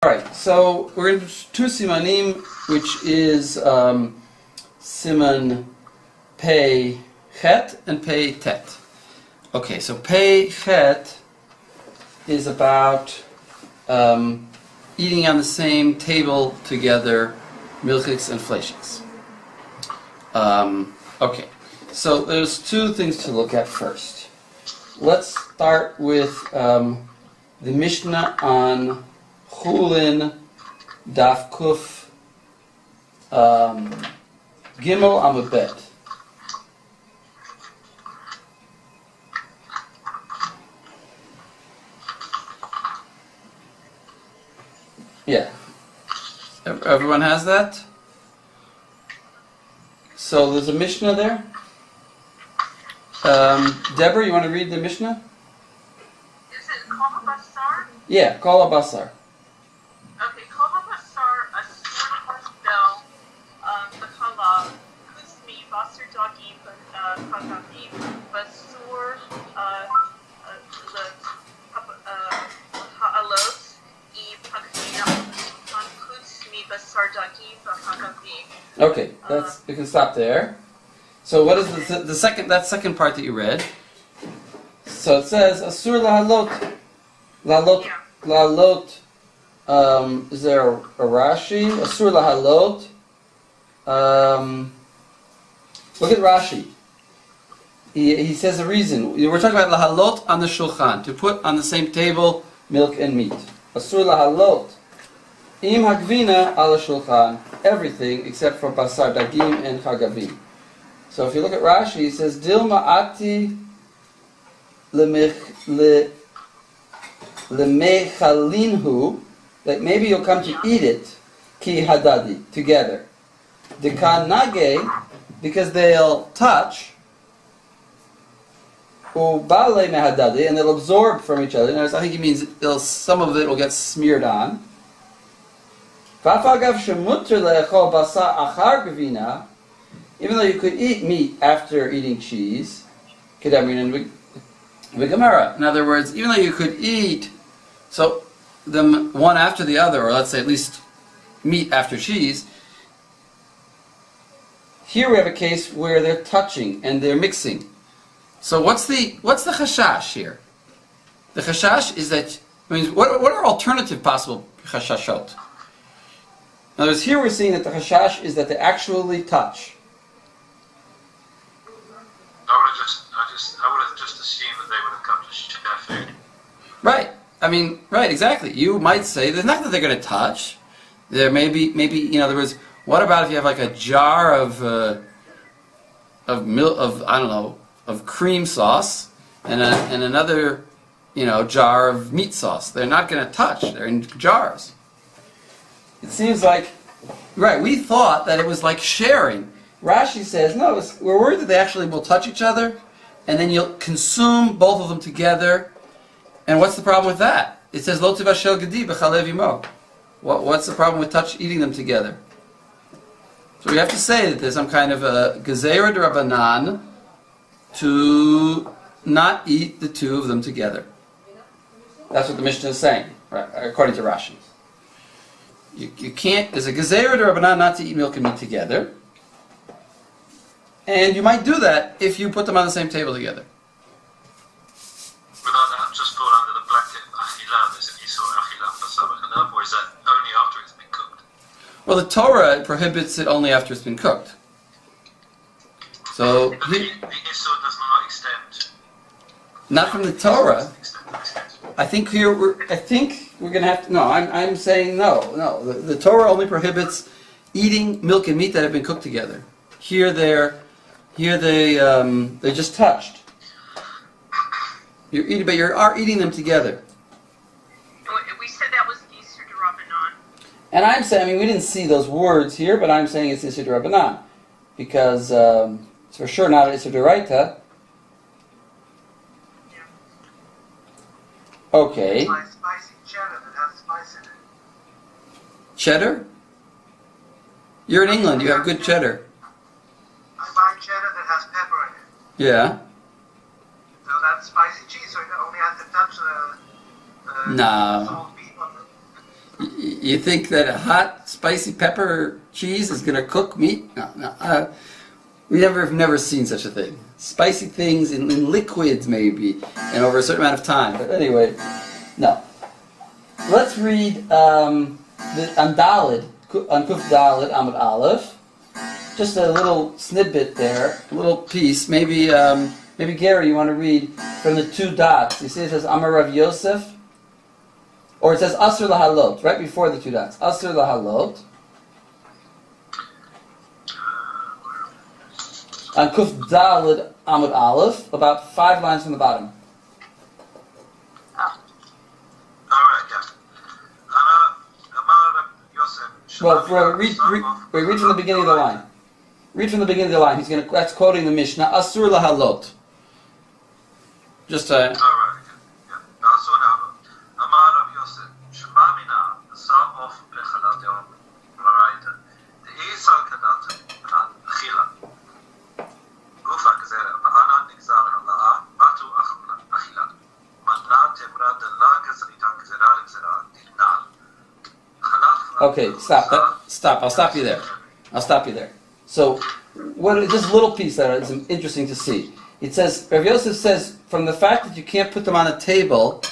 Alright, so we're going to do two simanim, which is siman pei chet and pei tet. Okay, so pei chet is about eating on the same table together, milchiks and fleishiks. Okay, so there's two things to look at first. Let's start with the Mishnah on Chulin Daf Kuf Gimel Amud Bet. Yeah. Everyone has that? So there's a Mishnah there. Deborah, you want to read the Mishnah? Is it Kol HaBasar? Yeah, Kol HaBasar. Okay, Kol HaBasar, Asur HaBel, B'Chalav, Kusmi, Basar Dagim, Chagavim, Basur, Ha'alot, Okay, we can stop there. So what is the second part that you read? So it says Asur lahalot. Lahalot. Is there a Rashi? Asur lahalot. Look at Rashi. He says a reason. We're talking about lahalot on the shulchan, to put on the same table milk and meat. Asur lahalot. Im hagvina ala shulchan, everything except for basar dagim and chagavim. So if you look at Rashi, he says dilma ati lemechalinhu, that maybe you'll come to eat it ki hadadi, together. Dekan nage, because they'll touch, ubale mehadadi, and they'll absorb from each other. I think he means some of it will get smeared on. Even though you could eat meat after eating cheese, in other words, even though you could eat so them one after the other, or let's say at least meat after cheese, here we have a case where they're touching and they're mixing. So what's the chashash here? The chashash is that, what are alternative possible chashashot? In other words, here we're seeing that the chashash is that they actually touch. I would have just assumed that they would have come to share food. Right. Right, exactly. You might say there's not that they're going to touch. There may be, in other words, what about if you have like a jar of milk, of cream sauce, and another, jar of meat sauce? They're not going to touch. They're in jars. It seems like, right, we thought that it was like sharing. Rashi says, no, we're worried that they actually will touch each other, and then you'll consume both of them together. And what's the problem with that? It says, lo tivashel gedi b'chalev imo. What's the problem with eating them together? So we have to say that there's some kind of a gezerah d'Rabbanan to not eat the two of them together. That's what the Mishnah is saying, right, according to Rashi. You can't, there's a gezerah d'Rabbanan not to eat milk and meat together. And you might do that if you put them on the same table together. Without that just fall under the blanket achilah, there's an isur achilah basar b'chalav, or is that only after it's been cooked? Well, the Torah prohibits it only after it's been cooked. So but the isur does not extend. Not from the Torah. I think we're going to have to. No, I'm saying no. The Torah only prohibits eating milk and meat that have been cooked together. Here they just touched. But you are eating them together. We said that was Isur d'Rabbanan. And I'm saying, we didn't see those words here, but I'm saying it's Isur d'Rabbanan, because it's for sure not Isur d'Oraita. Okay. It's like spicy cheddar that has spice in it. Cheddar? You're in England, you have good cheddar. I buy cheddar that has pepper in it. Yeah. So that's spicy cheese, so you only have to touch the No. salt beef on You think that a hot, spicy pepper cheese is going to cook meat? No, no. We've never seen such a thing. Spicy things in liquids, maybe, and over a certain amount of time. But anyway, no. Let's read on Daled, on Kuf Daled, Amud Aleph. Just a little snippet there, a little piece. Maybe Gary, you want to read from the 2 dots. You see it says Amar Rav Yosef, or it says Asur Lahalot, right before the 2 dots. Asur Lahalot. On Kuf Daled Amud Aleph, about 5 lines from the bottom. Alright, yeah. Well, read from the beginning of the line. Read from the beginning of the line. That's quoting the Mishnah. Asur Lahalot. Just Alright, yeah. Asur Lahalot. Amar Rav Yosef, Shema Mina, Sa'of Bechalat Yom, L'Raita. The Isal Kadat, Achila. Gufa Gzera, Ba'ana Nigzar Hala'a, Batu Achila. Manat Temra de La Gzeritan Gzera Gzera, Dignal. okay. Stop. I'll stop you there. So, this little piece that is interesting to see. It says, Rav Yosef says, from the fact that you can't put them on a table,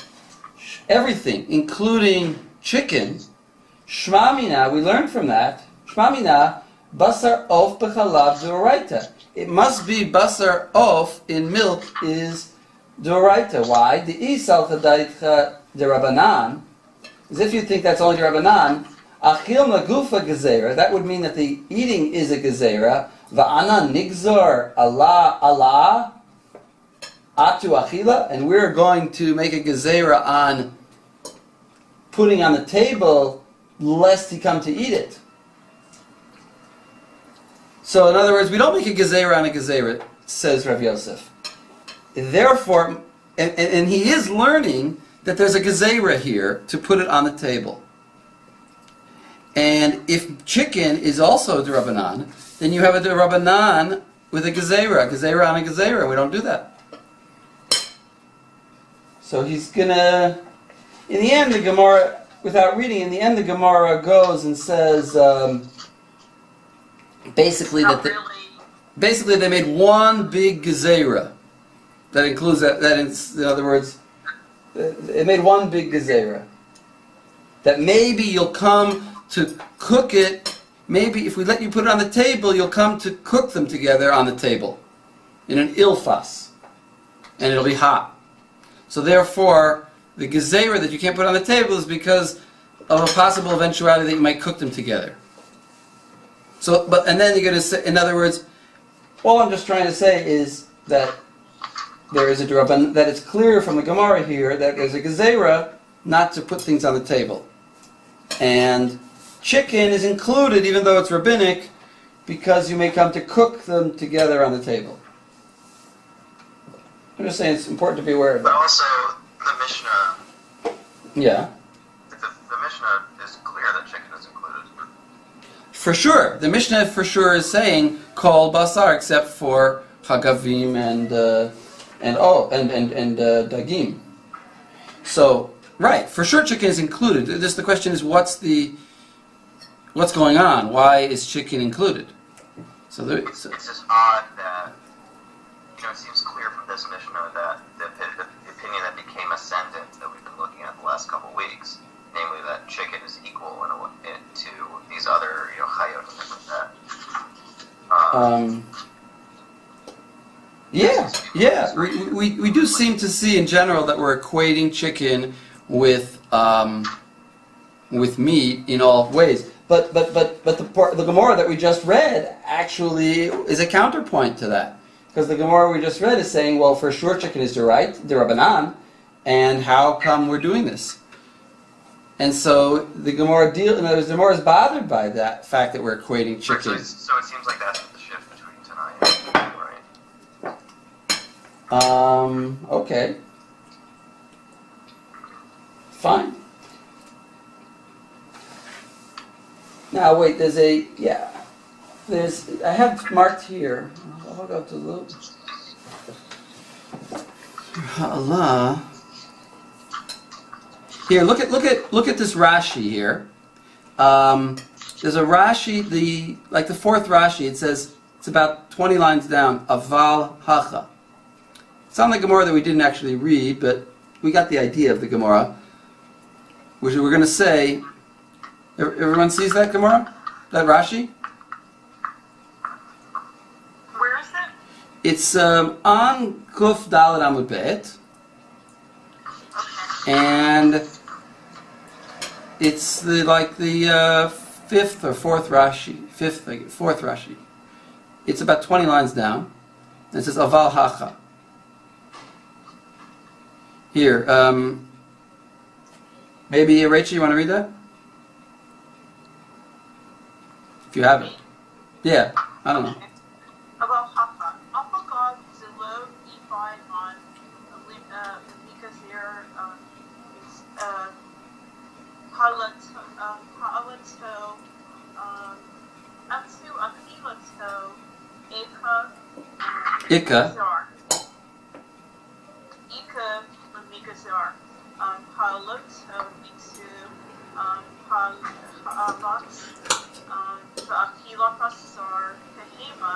everything, including chicken, Shema Mina, we learned from that, Shema Mina, Basar Of B'chalav D'oraita. It must be Basar Of in milk is D'oraita. Why? The Isal Chadaitcha D'Rabanan, as if you think that's only D'Rabanan, Achil Nagufa Gezerah, that would mean that the eating is a Gezerah, Va'ana Nigzor Allah Atu Achila, and we're going to make a Gezerah on putting on the table lest he come to eat it. So in other words, we don't make a Gezerah on a Gezerah, says Rav Yosef. Therefore, and he is learning that there's a Gezerah here to put it on the table. And if chicken is also D'Rabbanan, then you have a D'Rabbanan with a Gezerah on a Gezerah. We don't do that. So he's gonna, in the end, the Gemara, without reading, in the end the Gemara goes and says, basically they made one big Gezerah. That includes that in other words, it made one big Gezerah. That maybe you'll come to cook it, maybe if we let you put it on the table, you'll come to cook them together on the table in an ilfas, and it'll be hot. So therefore, the gezerah that you can't put on the table is because of a possible eventuality that you might cook them together. So, and then you're going to say, in other words, all I'm just trying to say is that there is a drabban, that it's clear from the Gemara here that there's a gezerah not to put things on the table. And chicken is included, even though it's rabbinic, because you may come to cook them together on the table. I'm just saying it's important to be aware of that. But also, the Mishnah... Yeah. The Mishnah is clear that chicken is included. For sure. The Mishnah for sure is saying, kol basar, except for chagavim and dagim. So, right, for sure chicken is included. Just the question is, what's going on? Why is chicken included? So it's just odd that, it seems clear from this Mishnah that the opinion that became ascendant that we've been looking at the last couple of weeks, namely that chicken is equal to these other, chayot and things like that. We do seem to see in general that we're equating chicken with meat in all ways. But the Gemara that we just read actually is a counterpoint to that. Because the Gemara we just read is saying, well, for sure chicken is D'Rabbanan, and how come we're doing this? And so the Gemara the Gemara is bothered by that fact that we're equating chicken. So it seems like that's the shift between tonight and right? Okay. Fine. Now wait, I have marked here. I'll go to the Allah. Here, look at this Rashi here. There's a Rashi, the fourth Rashi. It says it's about 20 lines down. Aval hacha. It's on the Gemara that we didn't actually read, but we got the idea of the Gemara, which we're going to say. Everyone sees that Gemara, that Rashi. Where is it? It's on Kuf Dalet Amud Bet, Okay. and it's the fifth or fourth Rashi, fourth Rashi. It's about 20 lines down. And it says Aval Hacha. Here, maybe Rachel, you want to read that? If you have it. Yeah, I don't know. About Hafa. Alpha God is a low E5 on because they're Halato, Atsu Akilato, Ika. Ika Migazar, Halato Mitsu, Halat, the Akila Pasar, Kahema,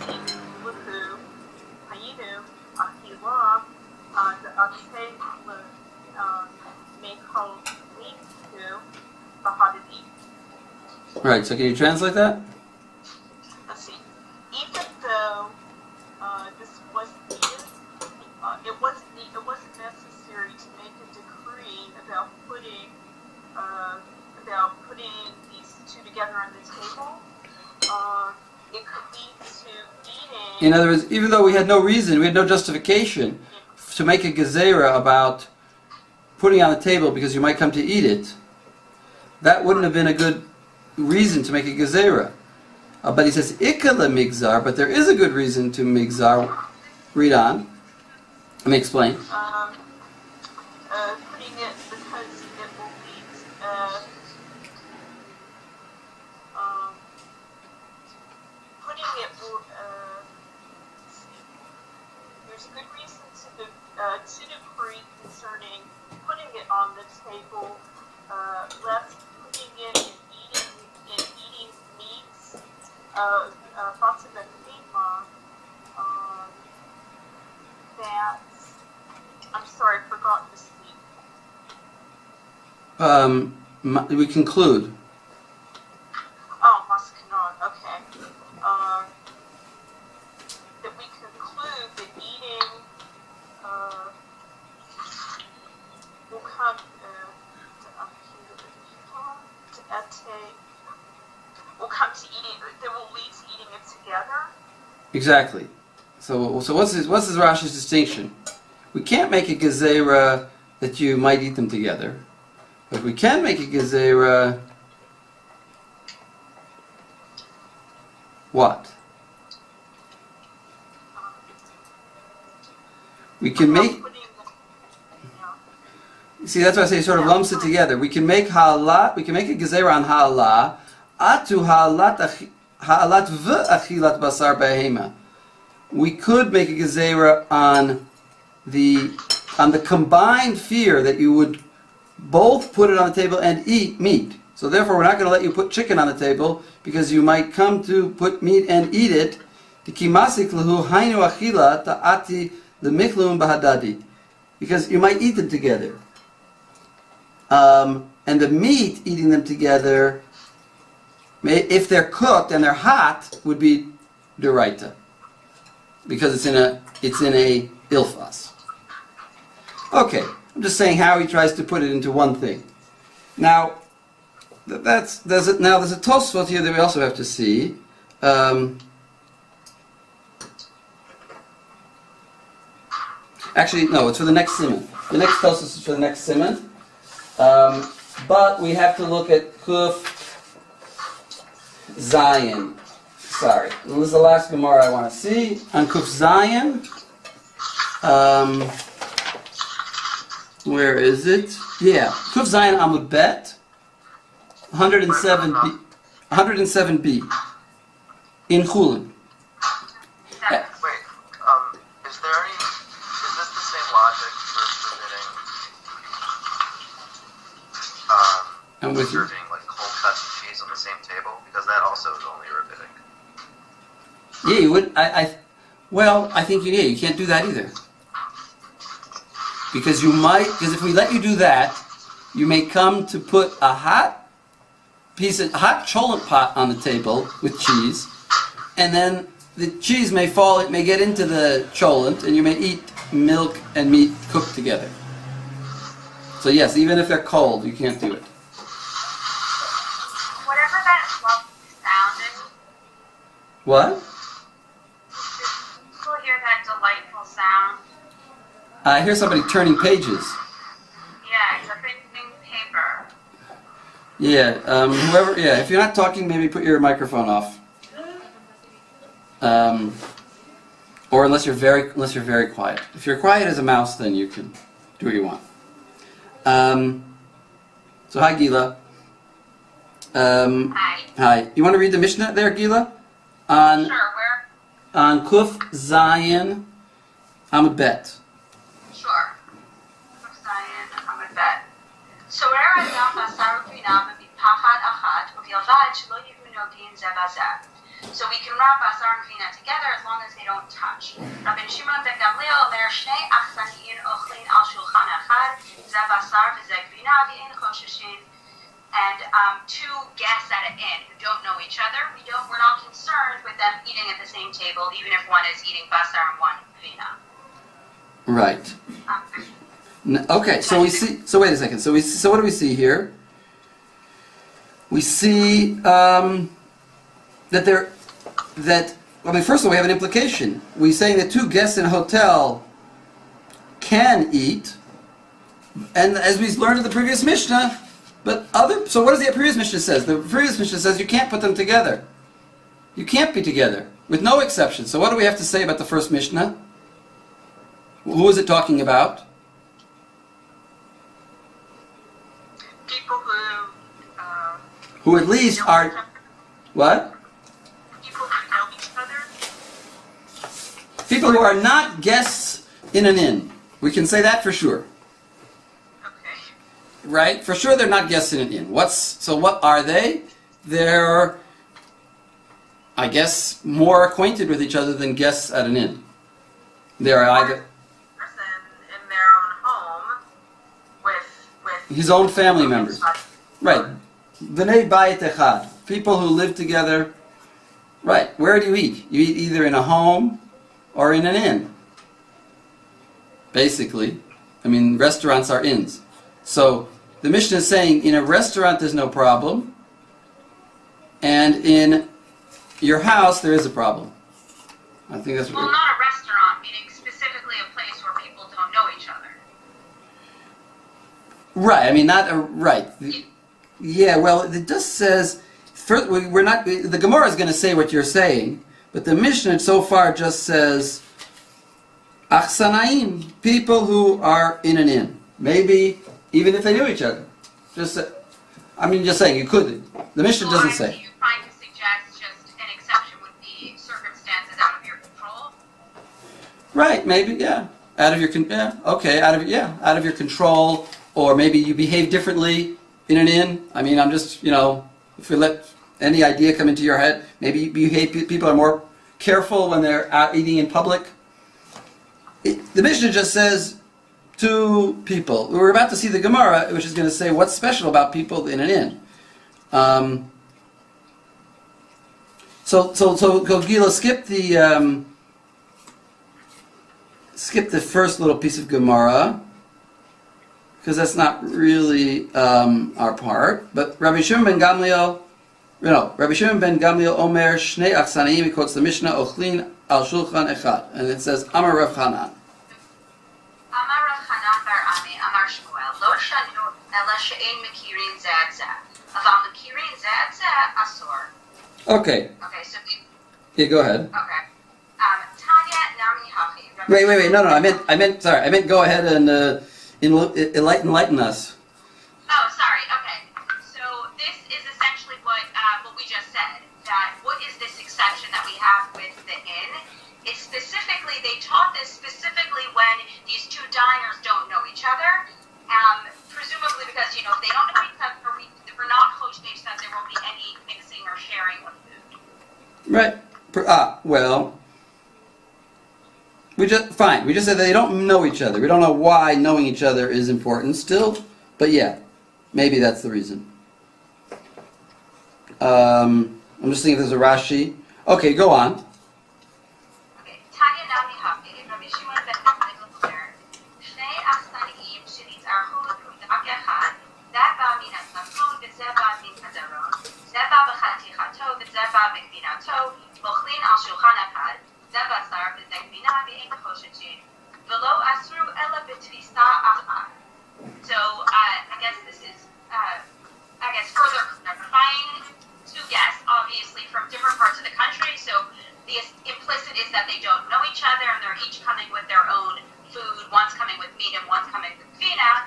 Ki Luku, Hayinu, Akila, the Akse Mekal Miku, Bahadadi. Right, so can you translate that? Let's see. Even though this was needed, it wasn't necessary to make a decree about putting these two together on the table. It could lead to eating. In other words, even though we had no reason, we had no justification to make a gezerah about putting it on the table because you might come to eat it, that wouldn't have been a good reason to make a gezerah. But he says, ikala migzar, but there is a good reason to migzar. Read on. Let me explain. Putting it because it will lead, putting it will, there's a good reason to decree concerning putting it on the table, less putting it in eating meats, Fatima Fema, that, I'm sorry, I forgot to speak. We conclude. Oh, Maskinon, okay. That we conclude that eating will come to eating, that will lead to eating it together. Exactly. So what's this Rashi's distinction? We can't make a gezerah that you might eat them together, but we can make a gezerah. What? We can make. See, that's why I say sort of lumps it together. We can make ha'alah. We can make a gezerah on ha'alah. Atu ha'alat v'achilat basar behema. We could make a gezerah on the combined fear that you would both put it on the table and eat meat. So therefore, we're not going to let you put chicken on the table because you might come to put meat and eat it. Because you might eat them together. And the meat, eating them together, if they're cooked and they're hot, would be d'oraita. Because it's in a ilfas. Okay, I'm just saying how he tries to put it into one thing. Now, there's a Tosfot here that we also have to see. Actually, no, it's for the next siman. The next Tosfot is for the next siman. But we have to look at Kuf Zion. Sorry, this is the last Gemara I want to see. On Kuf Zion. Where is it? Yeah, Kuf Zion Amud Bet. 107b. 107b. In Chulin. Wait, is this the same logic for forbidding I'm with you. serving like cold cuts of cheese on the same table? Because that also is only rabbinic. Yeah, you would. I think you can't do that either. Because because if we let you do that, you may come to put a hot cholent pot on the table with cheese, and then the cheese may fall, it may get into the cholent, and you may eat milk and meat cooked together. So yes, even if they're cold, you can't do it. Whatever that lovely sound is, What? people hear that delightful sound. I hear somebody turning pages. Yeah, it's a printing paper. Yeah, if you're not talking, maybe put your microphone off. Or unless you're very quiet. If you're quiet as a mouse, then you can do what you want. So hi, Gila. Hi. Hi. You want to read the Mishnah there, Gila? Sure, where? On Kuf Zayin Amud Bet. Sure. I'm a vet. So where Adam Basar U'Pinav B'Pachad Achat U'Bilvad Shelo Yivu Nogin Zeh Bazeh. So we can wrap Basar and Vina together as long as they don't touch. Rabbi Shimon ben Gamliel Omer Shnei Achsaniyin Ochlin Al Shulchan Echad Zeh Basar V'Zeh Gvina V'Ein Choshishin. And two guests at an inn who don't know each other, we're not concerned with them eating at the same table, even if one is eating basar and one vina. Right. Okay, so we see. So wait a second. So what do we see here? We see first of all, we have an implication. We're saying that two guests in a hotel can eat, and as we learned in the previous Mishnah. So what does the previous Mishnah says? The previous Mishnah says you can't put them together. You can't be together, with no exception. So what do we have to say about the first Mishnah? Who is it talking about? People who at least are... What? People who know each other? People who are not guests in an inn. We can say that for sure. Right? For sure they're not guests in an inn. What are they? They're, I guess, more acquainted with each other than guests at an inn. They're either... person in their own home with his own family members. Right. B'nei bayit echad. People who live together. Right. Where do you eat? You eat either in a home or in an inn. Basically. I mean, restaurants are inns. So, the Mishnah is saying in a restaurant there's no problem, and in your house there is a problem. I think that's what... Well, not a restaurant, meaning specifically a place where people don't know each other. Right, I mean, not a... Right. Yeah, well, it just says... We're not... The Gemara is going to say what you're saying, but the Mishnah so far just says... Achsanaim, people who are in an inn. Maybe... Even if they knew each other. Just saying, you could. The Mishnah doesn't say. You're trying to suggest just an exception would be circumstances out of your control? Right, maybe, yeah. Out of your control, or maybe you behave differently in an inn. I mean, I'm just, if we let any idea come into your head, maybe people are more careful when they're out eating in public. The Mishnah just says, two people. We're about to see the Gemara, which is going to say what's special about people in an inn. So Gila, skip the first little piece of Gemara, because that's not really our part. But Rabbi Shimon ben Gamliel Omer Shnei Achsanaim. He quotes the Mishnah Ochlin al Shulchan Echad, and it says Amar Rav Chanan. Okay. Okay, so... Yeah, go ahead. Okay. Tanya Nami Hachi. Wait. No. I meant go ahead and enlighten us. Oh, sorry. Okay. So this is essentially what we just said. That what is this exception that we have with the inn? It's specifically, they taught this specifically when these two diners don't know each other. Presumably because, if they don't know each other, Well, we just said that they don't know each other. We don't know why knowing each other is important still, but yeah, maybe that's the reason. I'm just thinking if there's a Rashi. Okay, go on. Okay, Tanya Nami Hafi, Rabbi Shimon ben Gamliel Omer, Shnei Achsaniyim שנתארחו לפונדק אחד, זה בא מן הצפון וזה בא מן הדרום, זה בא בחתיכתו וזה בא בגבינתו, אוכלים על שולחן אחד, זה בשר וזה גבינה ואין חוששים, ולא אסרו אלא בתפיסה אחת. So, I guess this is, further clarifying two guests, obviously from different parts of the country. So the implicit is that they don't know each other and they're each coming with their own food. One's coming with meat and one's coming with vina.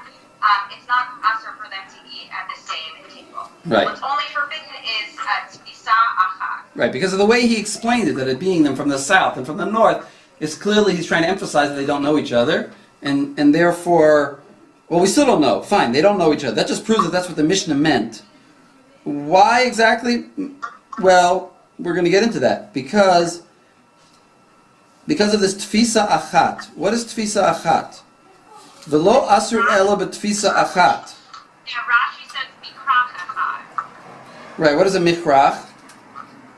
It's not asur for them to eat at the same table. Right. What's only forbidden is tfisa achat. Right, because of the way he explained it, that it being them from the south and from the north, it's clearly he's trying to emphasize that they don't know each other, and therefore, well, we still don't know. Fine, they don't know each other. That just proves that that's what the Mishnah meant. Why exactly? Well, we're going to get into that because of this tfisa achat. What is tfisa achat? V'lo asur elo b'tfisa achat. Yeah, Rashi says mikrach achat. Right. What is a michrach?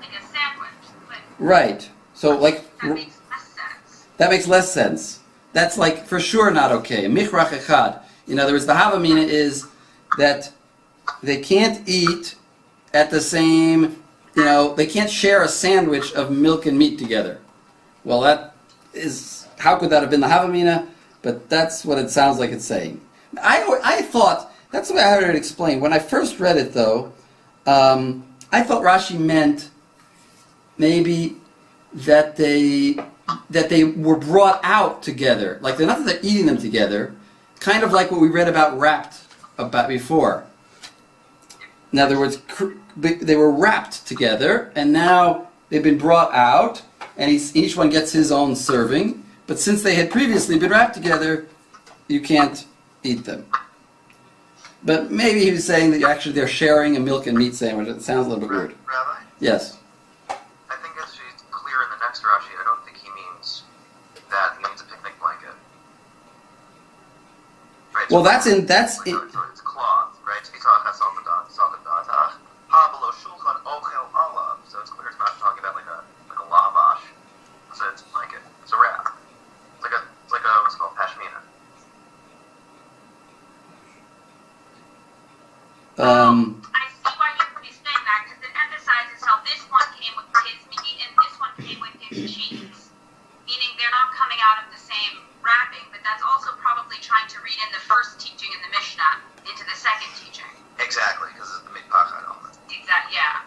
Like a sandwich. But Right. So like that makes less sense. that makes less sense. That's like for sure not okay. A michrach echad. In other words, the havamina is that they can't eat at the same, they can't share a sandwich of milk and meat together. Well, how could that have been the havamina? But that's what it sounds like it's saying. I thought, that's the way I heard it explained. When I first read it though, I thought Rashi meant maybe that they were brought out together. Like they're not that they're eating them together, kind of like what we read about wrapped about before. In other words, they were wrapped together, and now they've been brought out, and each one gets his own serving. But since they had previously been wrapped together, you can't eat them. But maybe he was saying that they're sharing a milk and meat sandwich. It sounds a little bit weird. Rabbi? Yes. I think it's clear in the next Rashi. I don't think he means that. He means a picnic blanket. Right, Well, that's in. It's cloth, right? So it's clear it's not talking about like a lavash. So it's a blanket. It's a wrap. It's like a what's called pashmina. I see why he's saying that, because it emphasizes how this one came with his meat and this one came with his cheese. Meaning they're not coming out of the same wrapping, but that's also probably trying to read in the first teaching in the Mishnah into the second teaching. Exactly, because it's the mikpachad element. Exactly, yeah.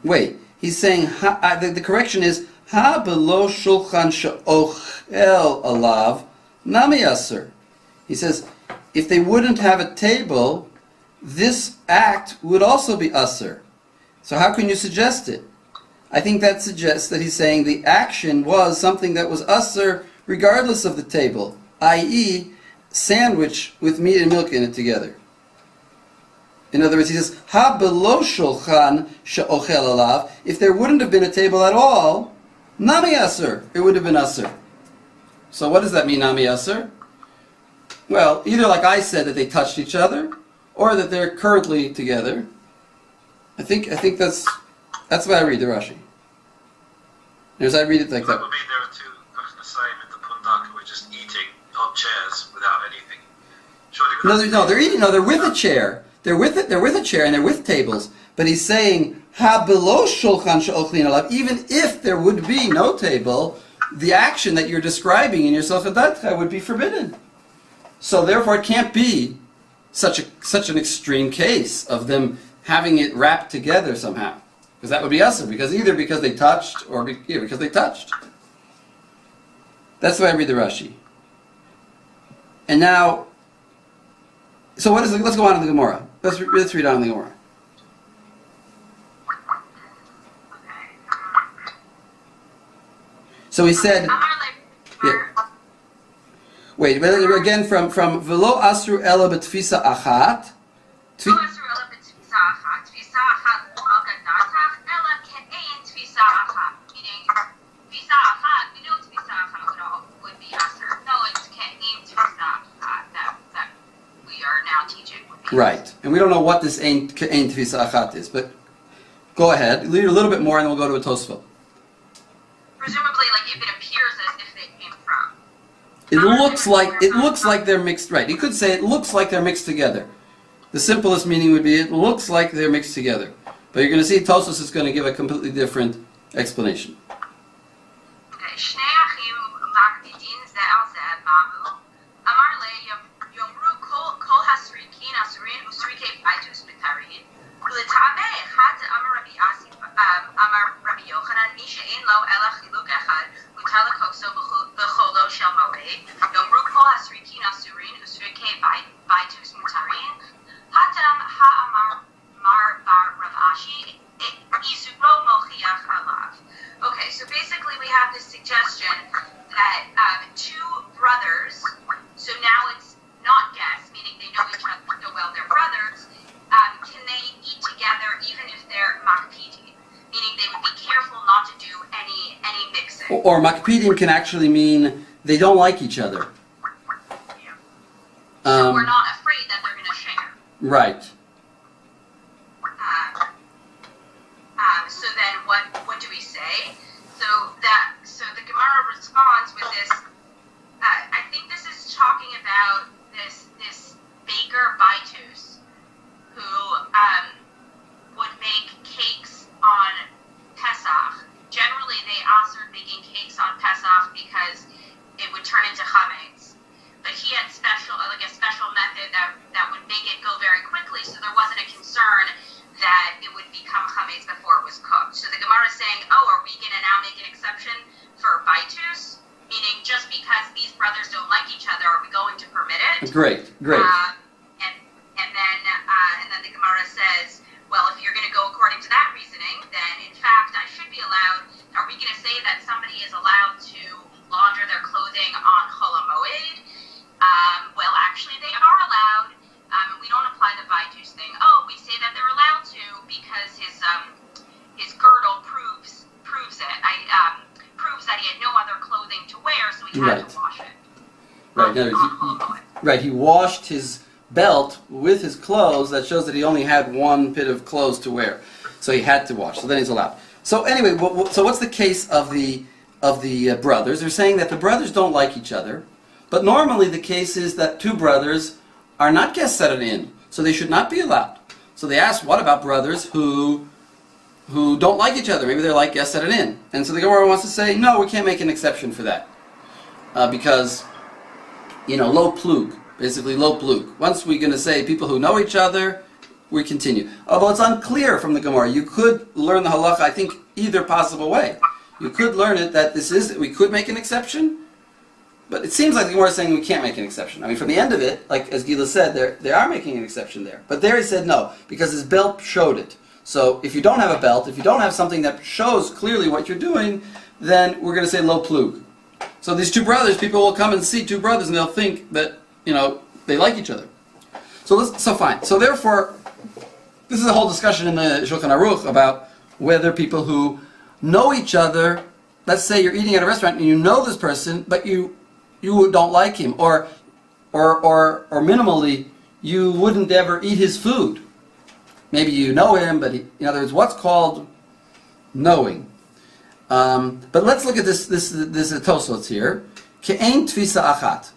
Wait, he's saying the correction is ha below shulchan she'ochel alav nami aser. He says if they wouldn't have a table, this act would also be aser. So how can you suggest it? I think that suggests that he's saying the action was something that was aser regardless of the table, i.e., sandwich with meat and milk in it together. In other words, he says, ha below shulchan she'ochel alav. If there wouldn't have been a table at all, nami aser, it would have been aser. So what does that mean, nami aser? Well, either like I said, that they touched each other, or that they're currently together. I think that's the way I read the Rashi. As I read it like that. That would mean there are two looking the same in the pundak who are just eating on chairs without anything. They're eating. No, they're with a chair. They're with a chair and they're with tables. But he's saying ha below shulchan she'ochlin alav. Even if there would be no table, the action that you're describing in your self-adatcha would be forbidden. So therefore, it can't be such an extreme case of them having it wrapped together somehow, because that would be asur. Because they touched, or because they touched. That's the way I read the Rashi. And now, so what is it? Let's go on to the Gemara. Let's read on the Gemara. So he said, yeah. Wait, again from velo asru ela betfisa achat. Velo asru ela betfisa achat. Tfisa תפיסה אחת על גדתך, אלא כאין תפיסה אחת. Meaning, תפיסה אחת, we know תפיסה אחת would be aser. No, it's כאין תפיסה אחת that we are now teaching. Right. And we don't know what this ein tefisa achat is, but go ahead. Read a little bit more and then we'll go to a Tosfot. Presumably, like if it appears as if they came from. It looks like they're mixed. Right. You could say it looks like they're mixed together. The simplest meaning would be it looks like they're mixed together. But you're going to see Tosfos is going to give a completely different explanation. Okay, שני אחים מקפידים זה על זה, מהו? אמר לי, יאמרו כל הסריקין אסורים וסריקי בייטוס מתרים, ולטעמי אחד אמר רבי יוחנן, מי שאין לו אלא חילוק אחד, מוטל לכוסו בחולו של מועד, יאמרו כל הסריקין אסורים וסריקי בייטוס מתרים, הטם האמר בר רב אשי, איסורו מוכיח עליו. Okay, so basically we have this suggestion that two brothers, so now it's not guests, meaning they know each other so well, they're brothers, can they eat together even if they're makpidi? Meaning they would be careful not to do any mixing. Or makpidim can actually mean they don't like each other. So we're not afraid that they're going to share. Right. So then what do we say? So the Gemara responds with this. I think this is talking about this baker Baitus who would make cakes on Pesach. Generally, they also making cakes on Pesach because it would turn into chametz. But he had a special method that would make it go very quickly, so there wasn't a concern that it would become chametz before it was cooked. So the Gemara is saying, are we going to now make an exception for baitus? Meaning, just because these brothers don't like each other, are we going to permit it? Great. And then the Gemara says, well, if you're going to go according to that reasoning, then in fact I should be allowed. Are we going to say that somebody is allowed to launder their clothing on Chol HaMoed? Well, actually, they are allowed. We don't apply the Baitus thing. We say that they're allowed to because his girdle proves it. Proves that he had no other clothing to wear, so he had to wash it. Right. He washed his belt with his clothes. That shows that he only had one bit of clothes to wear, so he had to wash. So then he's allowed. So anyway, so what's the case of the brothers? They're saying that the brothers don't like each other, but normally the case is that two brothers are not guests at an inn, so they should not be allowed. So they asked, what about brothers who don't like each other? Maybe they're like guests at an inn. And so the Gemara wants to say, no, we can't make an exception for that. Because, lo plug, basically lo plug. Once we're going to say people who know each other, we continue. Although it's unclear from the Gemara. You could learn the halacha, I think, either possible way. You could learn it that we could make an exception, but it seems like the Gemara is saying we can't make an exception. I mean, from the end of it, like as Gila said, they are making an exception there. But there he said no, because his belt showed it. So if you don't have a belt, if you don't have something that shows clearly what you're doing, then we're going to say lo plug. So these two brothers, people will come and see two brothers and they'll think that, they like each other. So fine. So therefore, this is a whole discussion in the Shulchan Aruch about whether people who know each other, let's say you're eating at a restaurant and you know this person, but you don't like him, or minimally, you wouldn't ever eat his food. Maybe you know him, but in other words, what's called knowing. But let's look at this Tosfot here. Ke'ein tfisa achat.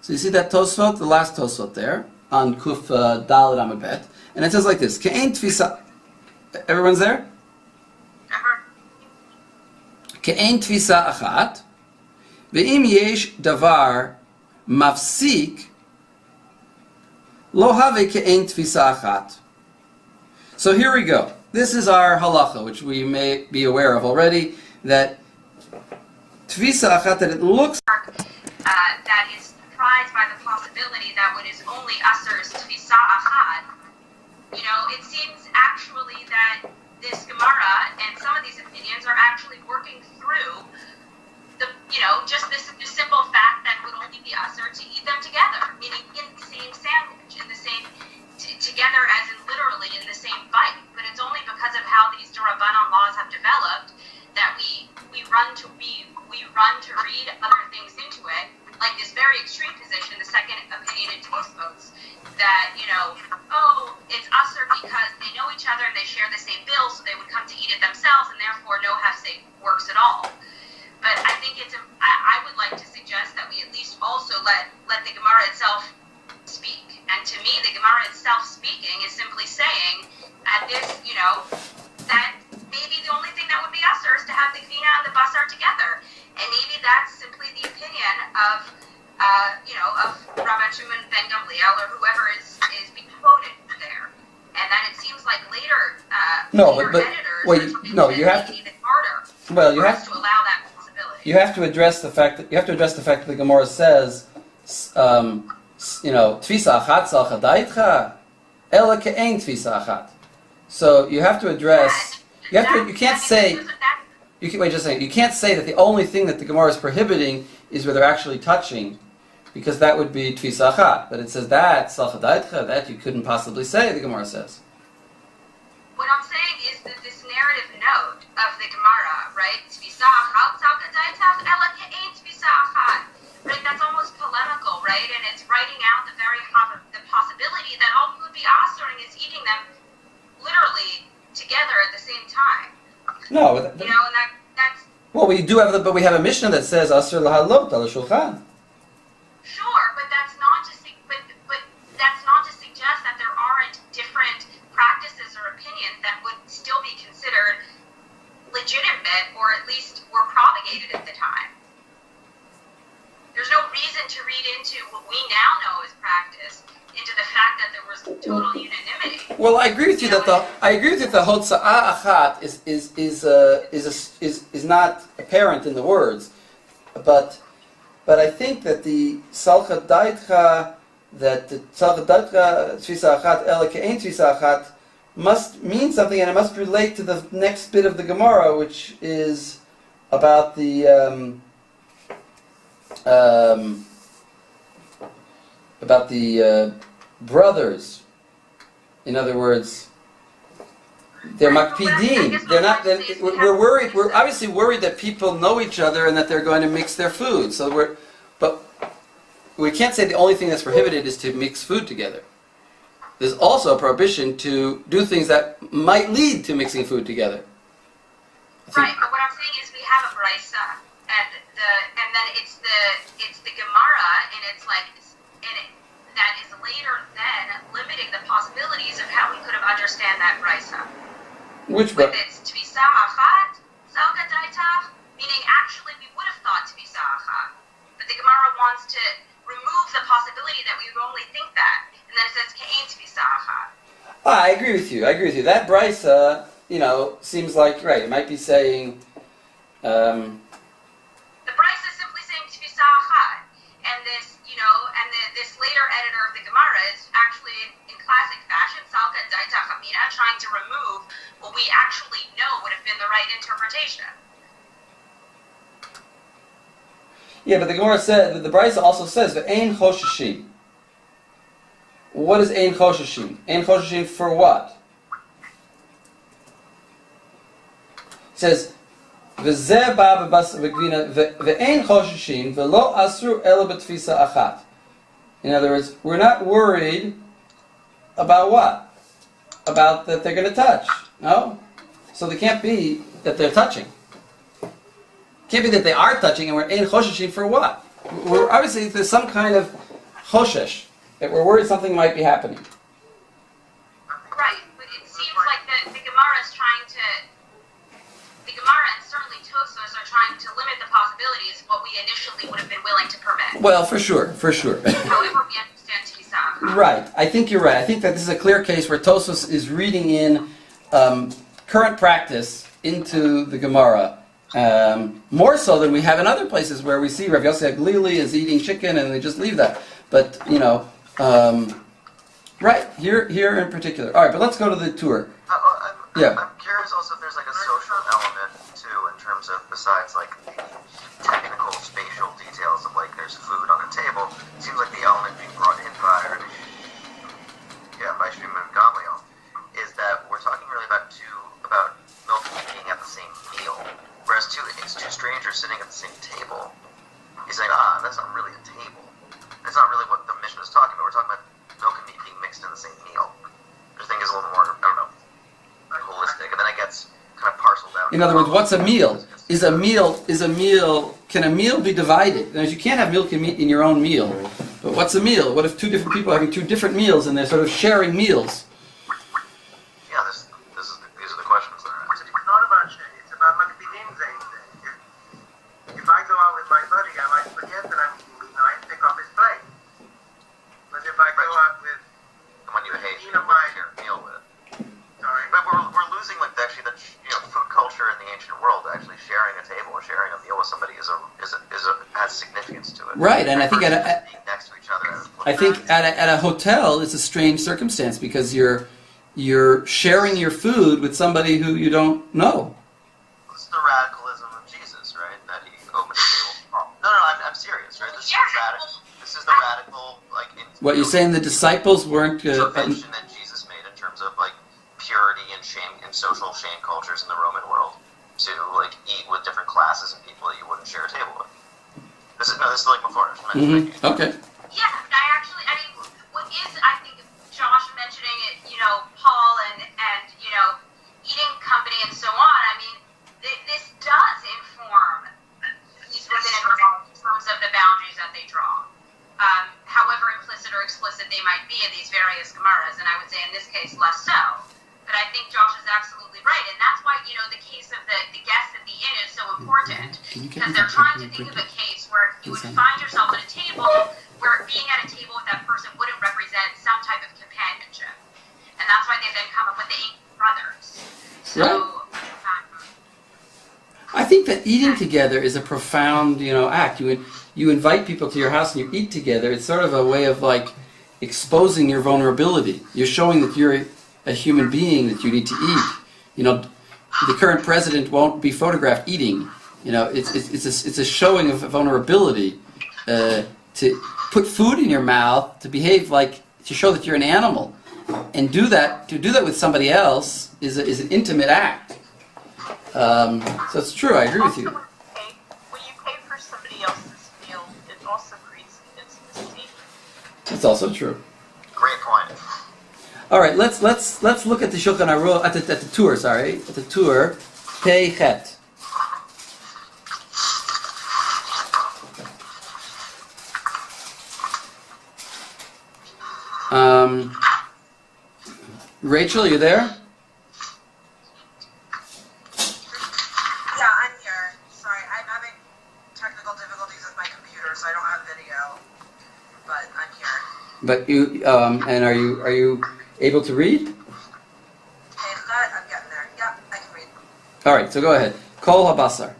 So you see that Tosfot, the last Tosfot there, on Kuf Daled Amud Bet, and it says like this: Ke'ein tfisa. Everyone's there? Ke'ein tfisa achat. Ve'im yesh davar mafsik lo have ke'ein tfisa achat. So here we go. This is our halacha, which we may be aware of already, that tfisa achat, that it looks that is surprised by the possibility that what is only aser is tfisa achat. It seems actually that this Gemara and some of these opinions are actually working through just this simple fact that it would only be aser to eat them together, meaning in the same sandwich, in the same together as in literally in the same bite, but it's only second opinion in Tosfos that, oh, it's usher because they know each other and they share the same bill, so they would come to eat it themselves, and therefore no hefsek works at all. But I think I would like to suggest that we at least also let the Gemara itself speak. And to me, the Gemara itself speaking is simply saying, at this, that maybe the only thing that would be usher is to have the gvina and the basar together. And maybe that's simply the opinion of Rabbi Shuman ben Gamliel or whoever is being quoted there. And then it seems like later editors you have to. even harder You have to allow that possibility. You have to address the fact that the Gemara says, tfisa achat salcha daitcha, ela ke'ein tfisa achat. So you have to address. You can't say. Wait just a second. You can't say that the only thing that the Gemara is prohibiting is where they're actually touching, because that would be tfisa achat. But it says that salcha daitcha, that you couldn't possibly say. The Gemara says. What I'm saying is that this narrative note of the Gemara, right? Tfisa achat salcha daitcha, ela ke'ein tfisa achat. Right? That's almost polemical, right? And it's writing out the possibility that all we would be asking is eating them literally together at the same time. No, and that's. Well, we do have but we have a Mishnah that says asur lahalot al shulchan. Sure, but that's not to suggest that there aren't different practices or opinions that would still be considered legitimate, or at least were propagated at the time. There's no reason to read into what we now know as practice into the fact that there was total unanimity. Well, I agree with you that the hotza'ah achat is not apparent in the words, but I think that the salcha daitcha, tfisa achat ela ke'ein tfisa achat, must mean something, and it must relate to the next bit of the Gemara, which is about the brothers. In other words, they're makpidim. We're worried. We're obviously worried that people know each other and that they're going to mix their food. But we can't say the only thing that's prohibited is to mix food together. There's also a prohibition to do things that might lead to mixing food together. Right, but what I'm saying is we have a brisa, and then it's the Gemara, and it's like, that is later then limiting the possibilities of how we could have understand that brisa. Which with its tfisa achat, salka daitach, meaning actually we would have thought tfisa achat, but the Gemara wants to remove the possibility that we would only think that, and then it says ke'ein tfisa achat. I agree with you. That brisa, seems like right. It might be saying. The brisa is simply saying tfisa achat, and this, this later editor of the Gemara is actually in classic fashion salka daitach amina, trying to remove what we actually know would have been the right interpretation. Yeah, but the Gemara said, the Brisa also says, "Ve'ein chosheshin." What is ein chosheshin? Ein chosheshin for what? It says, "V'zeh ba b'bas v'gvina ve'ein chosheshin ve'lo asru ela b'tfisa achat." In other words, we're not worried about what? About that they're going to touch. No? So they can't be that they're touching. Can't be that they are touching and we're in chosheshin for what? We're obviously there's some kind of choshesh that we're worried something might be happening. Right, but it seems like the Gemara is trying to. The Gemara and certainly Tosfos are trying to limit the possibilities of what we initially would have been willing to permit. Well, for sure. However, we understand Tfisa. Right. I think you're right. I think that this is a clear case where Tosfos is reading in current practice into the Gemara. More so than we have in other places where we see Rav Yossi Glili is eating chicken and they just leave that. But, right, here in particular. All right, but let's go to the tour. I'm curious also if there's like a social element too in terms of besides like the technical spatial details of like there's food on a table. It seems like the element being brought in by Shimon and Gamliel is that we're talking really about milk eating at the same meal. Whereas it's two strangers sitting at the same table. He's saying, that's not really a table. That's not really what In other words, what's a meal? Can a meal be divided? Now, you can't have milk and meat in your own meal. But what's a meal? What if two different people are having two different meals and they're sort of sharing meals? Yeah, these are the questions that are asked. It's not about sharing. It's about makpidim zayin. If I go out with my buddy, I might forget that I'm eating meat and I pick up his plate. But if I go out with Someone you hate, you Eat a want to share a meal with. sorry, But we're losing actually the food culture in the ancient world. Actually, sharing a table or sharing a meal with somebody has significance to it. Right, and I think being next to each other. at a hotel it's a strange circumstance because you're sharing your food with somebody who you don't know. This is the radicalism of Jesus, right? That he opened the table. No, I'm serious, right? This is the radical What you're saying? The disciples weren't. intervention that Jesus made in terms of purity and shame and social shame cultures in the Roman world to eat with different classes and people that you wouldn't share a table with. This is before. Okay. Yeah, I mean, what is, I think, Josh mentioning it, Paul and eating company and so on, I mean, this does inform these women in terms of the boundaries that they draw. However implicit or explicit they might be in these various Gemaras, and I would say in this case less so. But I think Josh is absolutely right, and that's why, the case of the guests at the inn is so important, because they're trying to think of a case where you would find yourself at a table where being at a table with that person wouldn't represent some type of companionship. And that's why they then come up with the 8 brothers. So, I think that eating together is a profound, act. You invite people to your house and you eat together. It's sort of a way of exposing your vulnerability. You're showing that you're a human being, that you need to eat. The current president won't be photographed eating. It's a showing of vulnerability to put food in your mouth, to behave to show that you're an animal, and to do that with somebody else is an intimate act. So it's true. I agree with you. When you pay for somebody else's meal, it also creates intimacy. It's also true. Great point. All right, let's look at the Shulchan Aruch at the tour. Sorry, at the tour. Pei Chet. Rachel, you there? Yeah, I'm here. Sorry, I'm having technical difficulties with my computer, so I don't have video. But I'm here. But you and are you able to read? Hey, I'm getting there. Yeah, I can read. All right, so go ahead. Kol habasar.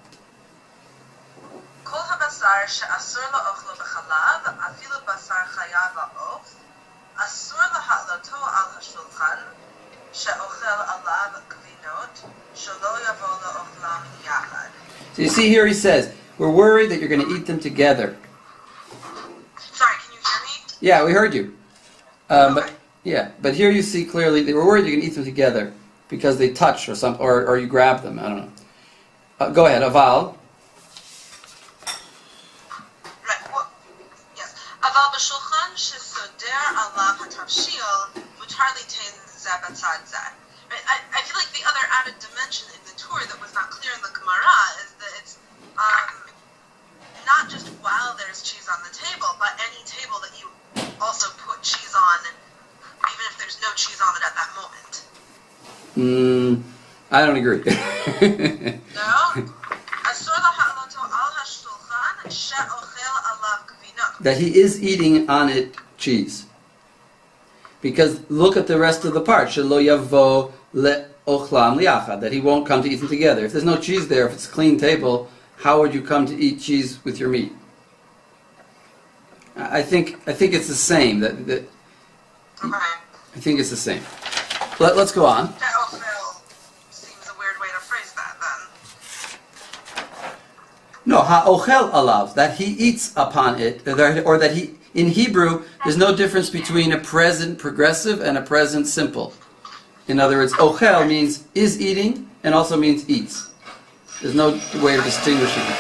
Kol habasar she'asur la'ochlo b'chalav, afilu basar chayav ha'of, asur laha'loto al hashulchan, she'ochel alav gvinot, shelo yavo la'ochlam yachad. So you see here he says, we're worried that you're going to eat them together. Sorry, can you hear me? Yeah, we heard you. But here you see clearly they were worried you can eat them together because they touch or something, or you grab them. I don't know. Go ahead, Aval. Right. Well, yes. Aval b'shulchan shesoder alav hatavshil mutar litain zeh batzad zeh. Right. I feel like the other added dimension in the Torah that was not clear in the Gemara is that it's not just while there's cheese on the table, but any table that you also put cheese on, even if there's no cheese on it at that moment. I don't agree. No? Asur laha'aloto al hashulchan she'ochel alav gvinot. That he is eating on it cheese. Because look at the rest of the part. Shelo yavo le'ochlam liachad. That he won't come to eat them together. If there's no cheese there, if it's a clean table, how would you come to eat cheese with your meat? I think it's the same. Okay. I think it's the same. Let's go on. She'ochel seems a weird way to phrase that then. No, ha'ochel alav, that he eats upon it, or that he, in Hebrew, there's no difference between a present progressive and a present simple. In other words, ochel means is eating, and also means eats. There's no way of distinguishing it.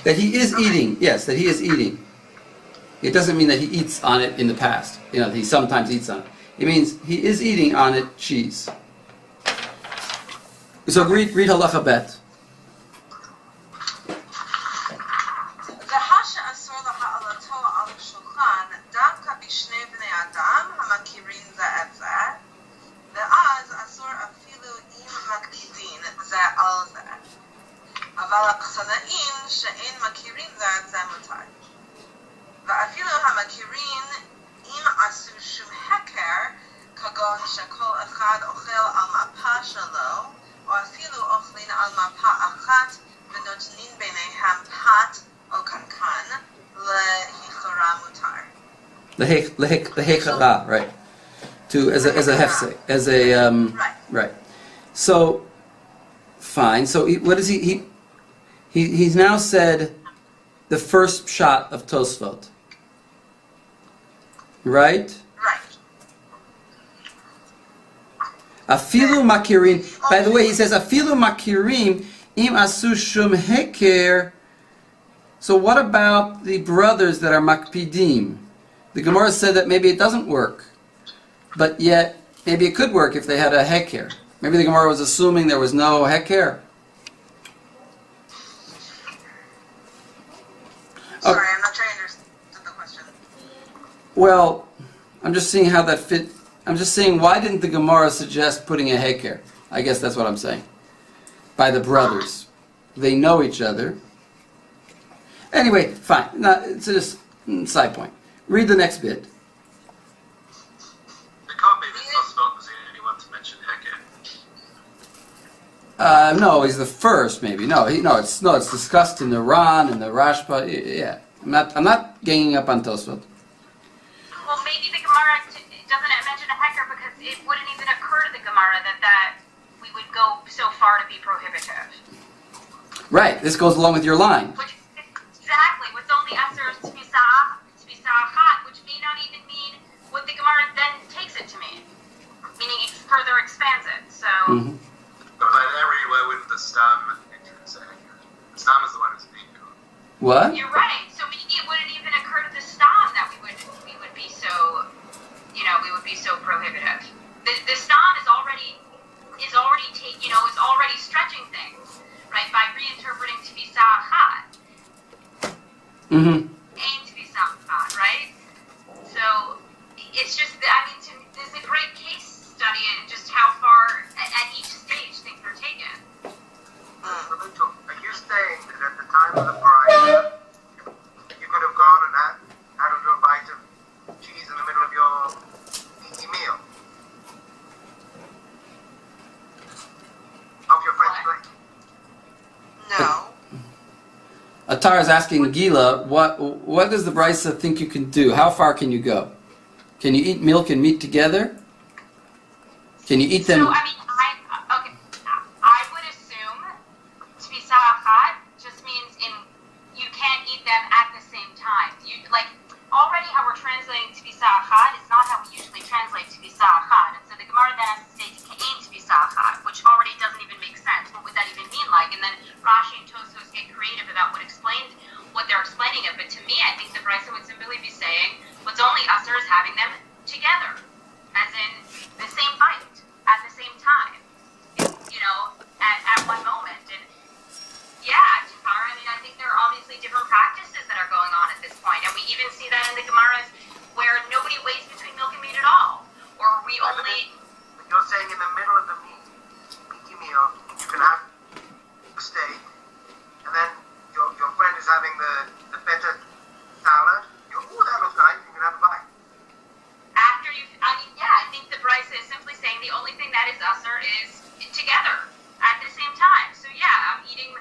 That he is eating, yes, that he is eating. It doesn't mean that he eats on it in the past. He sometimes eats on it. It means he is eating on it cheese. So read halacha bet. והה שאסור להעלתו על השולחן דווקא בשני בני אדם המכירים זה את זה, ואז אסור אפילו אם מקפידים זה על זה. אבל הקטנאים שאין מכירים זה את זה מותר. ואפילו המכירים אם עשו שום הכר, כגון שכל אחד אוכל על מפה שלו, או אפילו אוכלים על מפה אחת ונותנים ביניהם פת או קנקן, להיכרה מותר. Lehechara, right? As a hefsek, right. So, fine. So what is he's now said the first shot of Tosfot, right? Right. Afilu makirim. By the way, he says afilu makirim im asu shum heker. So what about the brothers that are makpidim? The Gemara said that maybe it doesn't work, but yet maybe it could work if they had a heker. Maybe the Gemara was assuming there was no heker. Sorry, I'm not sure I understood the question. Well, I'm just seeing how that fit. I'm just saying, why didn't the Gemara suggest putting a heker? I guess that's what I'm saying. By the brothers. They know each other. Anyway, fine. No, it's just side point. Read the next bit. It can't be that Tosfot was the only one to mention Heker. No, he's the first, maybe. It's discussed in the Ran and the Rashba. Yeah, I'm not ganging up on Tosfot. Well, maybe the Gemara doesn't mention a hecker because it wouldn't even occur to the Gemara that we would go so far to be prohibitive. Right. This goes along with your line. Which exactly, what's only asur to be sa'achat, which may not even mean what the Gemara then takes it to mean, meaning it further expands it. So. Mm-hmm. But like everywhere with the stam entrance, the stam is the one who's being cool. What? You're right. So maybe it wouldn't even occur to the stam that we would be so, we would be so prohibitive. The stam is already stretching things, right? By reinterpreting to be sa'achat. Mm-hmm. Aim to be sa'achat, right? So it's just, there's a great case study in just how far at each stage things are taken. Are you saying that at the time of the bride, you could have gone and had a little bite of cheese in the middle of your easy meal? Of your French plate? No. Atar is asking Gila, what does the Brisa think you can do? How far can you go? Can you eat milk and meat together? Can you eat them? So, I would assume to be sa'achat just means you can't eat them at the same time. Already how we're translating to be sa'achat is not how we usually translate to be sa'achat. And so the Gemara then has to say ka'ain to be sa'achat, which already doesn't even make sense. What would that even mean like? And then Rashi and Tosfos get creative about what they're explaining it. But to me, I think the Brisa would simply be saying what's only asur is having them together, as in the same bite at the same time, at one moment. And yeah, I think there are obviously different practices that are going on at this point, and we even see that in the Gemaras where nobody weighs between milk and meat at all, or we only. But you're saying in the middle of the meaty meal, you can have a steak, and then your friend is having the feta salad. That looks nice. You can have a bite. I think the Brisa is simply saying the only thing that is asur is together at the same time. So yeah, I'm eating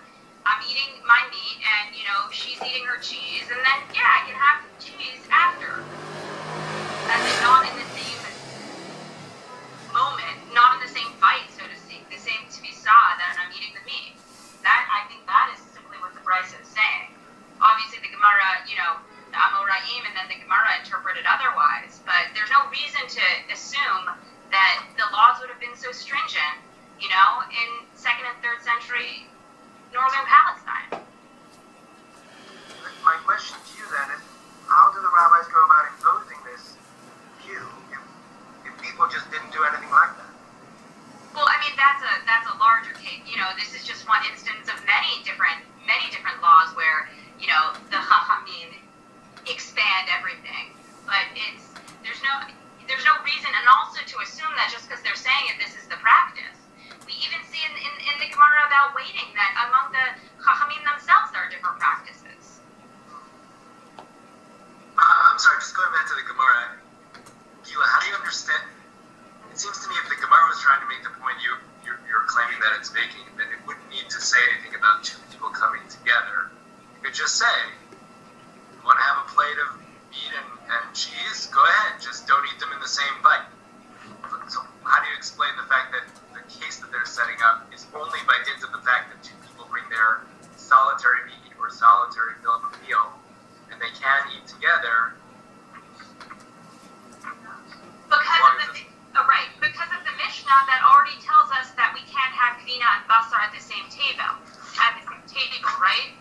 my meat, and she's eating her cheese, and then I can have cheese after. As in not in the same moment, not in the same bite, so to speak, the same to be saw that I'm eating the meat. I think that is simply what the Brisa is saying. Obviously the Gemara, the Amoraim, and then the Gemara interpreted otherwise, but there's no reason to assume that the laws would have been so stringent, in 2nd and 3rd century northern Palestine. My question to you then is, how do the rabbis go about imposing this view if people just didn't do anything like that? Well, that's a larger case. sorry, just going back to the Gemara. Gila, how do you understand? It seems to me if the Gemara was trying to make the point you're claiming that it's making, then it wouldn't need to say anything about two people coming together. You could just say, you want to have a plate of meat and cheese? Go ahead, just don't eat them in the same bite. So how do you explain the fact that the case that they're setting up is only by dint of the fact that two people bring their solitary meat or solitary meal, and they can eat together? Because of the Mishnah that already tells us that we can't have kvina and basar at the same table, right?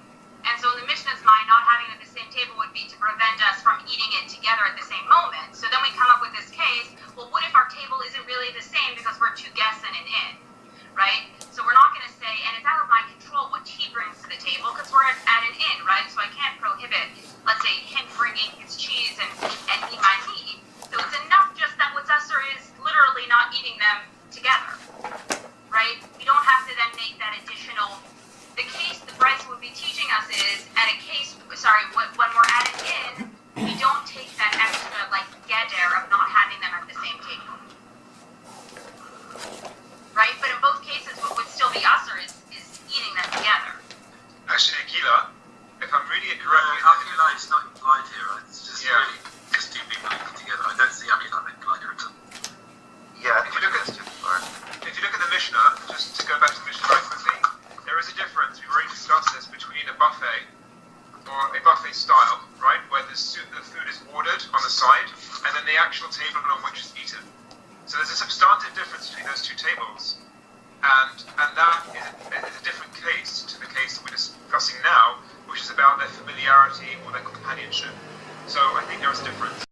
And so in the Mishnah's mind, not having it at the same table would be to prevent us from eating it together at the same moment. So then we come up with this case, well, what if our table isn't really the same because we're two guests in an inn, right? So we're not going to say, and it's out of my control what he brings to the table because we're at an inn, right? So I can't prohibit, let's say, him bringing his cheese and me my meat. So it's enough just that what's usher is literally not eating them together, right? We don't have to then make that additional. The case the Bryce would be teaching us is, when we're at an inn, we don't take that extra, geder of not having them at the same table, right? But in both cases, what would still be usher is eating them together. Actually, Gila, if I'm reading it correctly, Amila is not implied here, right? It's just really just two people eating together. I don't see Amila implied here at all. Yeah, if you look at the Mishnah, just to go back to the Mishnah very quickly, there is a difference. We've already discussed this between a buffet or a buffet style, right, where the food is ordered on the side, and then the actual table on which it's eaten. So there's a substantive difference between those two tables, and that is a different case to the case that we're discussing now, which is about their familiarity or their companionship. So I think there is a difference.